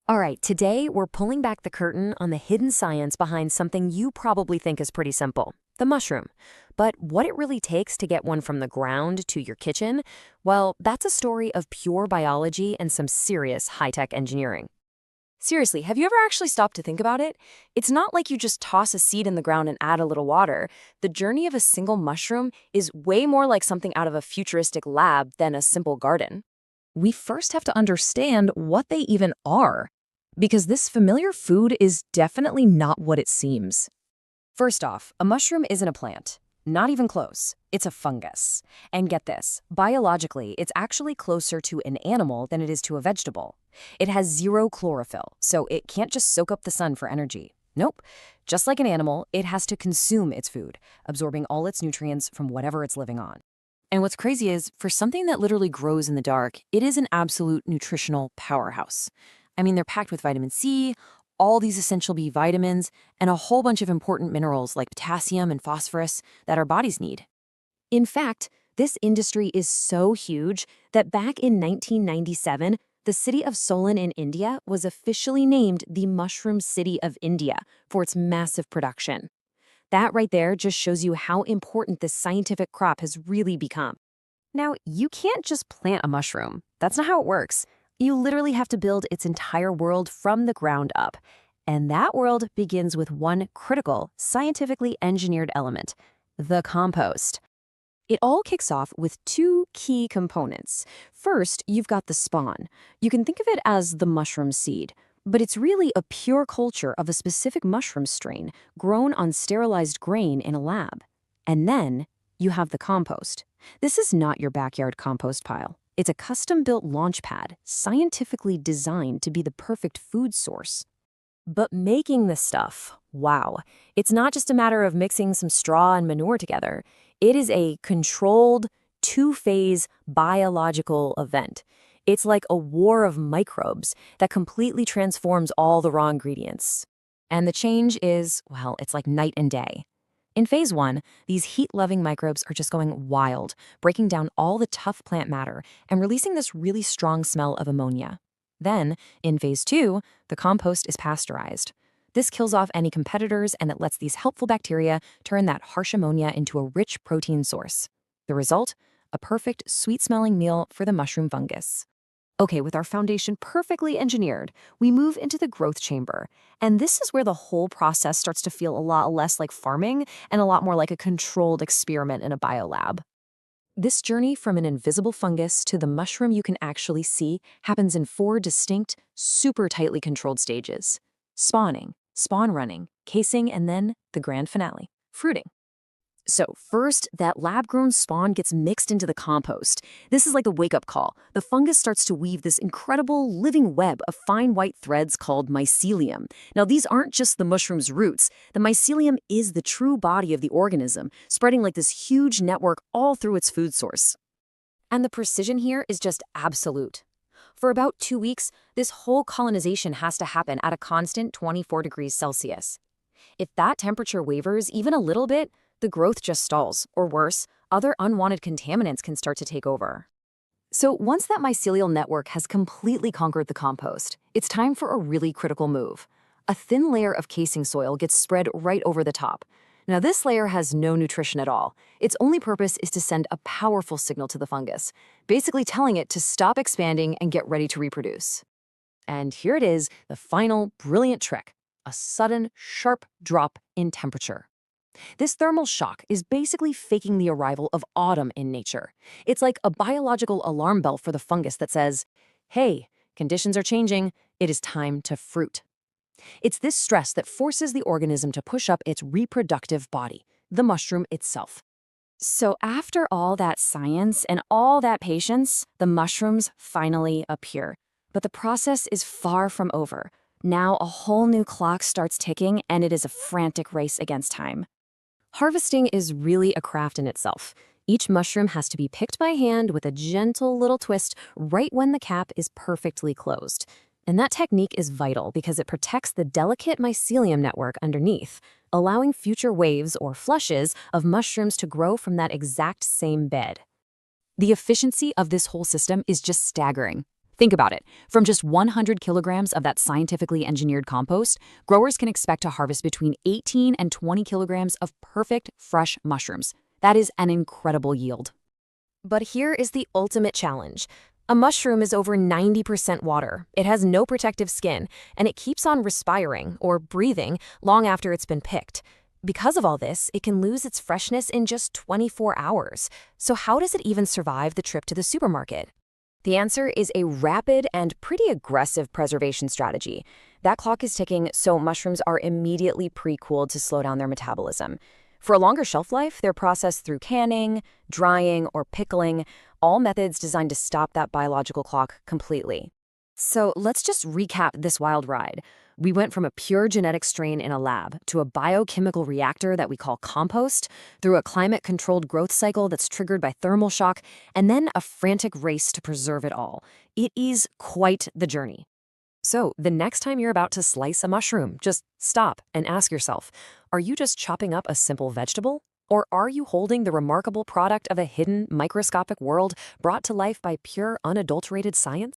All right, today we're pulling back the curtain on the hidden science behind something you probably think is pretty simple, the mushroom. But what it really takes to get one from the ground to your kitchen, well, that's a story of pure biology and some serious high-tech engineering. Seriously, have you ever actually stopped to think about it? It's not like you just toss a seed in the ground and add a little water. The journey of a single mushroom is way more like something out of a futuristic lab than a simple garden. We first have to understand what they even are, because this familiar food is definitely not what it seems. First off, a mushroom isn't a plant. Not even close. It's a fungus. And get this, biologically, it's actually closer to an animal than it is to a vegetable. It has zero chlorophyll, so it can't just soak up the sun for energy. Nope. Just like an animal, it has to consume its food, absorbing all its nutrients from whatever it's living on. And what's crazy is, for something that literally grows in the dark, it is an absolute nutritional powerhouse. I mean, they're packed with vitamin C, all these essential B vitamins, and a whole bunch of important minerals like potassium and phosphorus that our bodies need. In fact, this industry is so huge that back in 1997, the city of Solon in India was officially named the Mushroom City of India for its massive production. That right there just shows you how important this scientific crop has really become. Now, you can't just plant a mushroom. That's not how it works. You literally have to build its entire world from the ground up. And that world begins with one critical, scientifically engineered element, the compost. It all kicks off with two key components. First, you've got the spawn. You can think of it as the mushroom seed, but it's really a pure culture of a specific mushroom strain grown on sterilized grain in a lab. And then you have the compost. This is not your backyard compost pile. It's a custom-built launch pad, scientifically designed to be the perfect food source. But making this stuff, wow, it's not just a matter of mixing some straw and manure together. It is a controlled, two-phase biological event. It's like a war of microbes that completely transforms all the raw ingredients. And the change is, well, it's like night and day. In phase one, these heat-loving microbes are just going wild, breaking down all the tough plant matter and releasing this really strong smell of ammonia. Then, in phase two, the compost is pasteurized. This kills off any competitors and it lets these helpful bacteria turn that harsh ammonia into a rich protein source. The result? A perfect, sweet-smelling meal for the mushroom fungus. Okay, with our foundation perfectly engineered, we move into the growth chamber. And this is where the whole process starts to feel a lot less like farming and a lot more like a controlled experiment in a biolab. This journey from an invisible fungus to the mushroom you can actually see happens in four distinct, super tightly controlled stages. Spawning, spawn running, casing, and then the grand finale, fruiting. So first, that lab-grown spawn gets mixed into the compost. This is like a wake-up call. The fungus starts to weave this incredible living web of fine white threads called mycelium. Now, these aren't just the mushroom's roots. The mycelium is the true body of the organism, spreading like this huge network all through its food source. And the precision here is just absolute. For about 2 weeks, this whole colonization has to happen at a constant 24 degrees Celsius. If that temperature wavers even a little bit, the growth just stalls, or worse, other unwanted contaminants can start to take over. So once that mycelial network has completely conquered the compost, it's time for a really critical move. A thin layer of casing soil gets spread right over the top. Now this layer has no nutrition at all. Its only purpose is to send a powerful signal to the fungus, basically telling it to stop expanding and get ready to reproduce. And here it is, the final brilliant trick, a sudden, sharp drop in temperature. This thermal shock is basically faking the arrival of autumn in nature. It's like a biological alarm bell for the fungus that says, hey, conditions are changing, it is time to fruit. It's this stress that forces the organism to push up its reproductive body, the mushroom itself. So after all that science and all that patience, the mushrooms finally appear. But the process is far from over. Now a whole new clock starts ticking and it is a frantic race against time. Harvesting is really a craft in itself. Each mushroom has to be picked by hand with a gentle little twist right when the cap is perfectly closed. And that technique is vital because it protects the delicate mycelium network underneath, allowing future waves or flushes of mushrooms to grow from that exact same bed. The efficiency of this whole system is just staggering. Think about it. From just 100 kilograms of that scientifically engineered compost, growers can expect to harvest between 18 and 20 kilograms of perfect, fresh mushrooms. That is an incredible yield. But here is the ultimate challenge. A mushroom is over 90% water. It has no protective skin, and it keeps on respiring, or breathing, long after it's been picked. Because of all this, it can lose its freshness in just 24 hours. So how does it even survive the trip to the supermarket? The answer is a rapid and pretty aggressive preservation strategy. That clock is ticking, so mushrooms are immediately pre-cooled to slow down their metabolism. For a longer shelf life, they're processed through canning, drying, or pickling, all methods designed to stop that biological clock completely. So let's just recap this wild ride. We went from a pure genetic strain in a lab to a biochemical reactor that we call compost, through a climate-controlled growth cycle that's triggered by thermal shock, and then a frantic race to preserve it all. It is quite the journey. So the next time you're about to slice a mushroom, just stop and ask yourself, are you just chopping up a simple vegetable? Or are you holding the remarkable product of a hidden, microscopic world brought to life by pure, unadulterated science?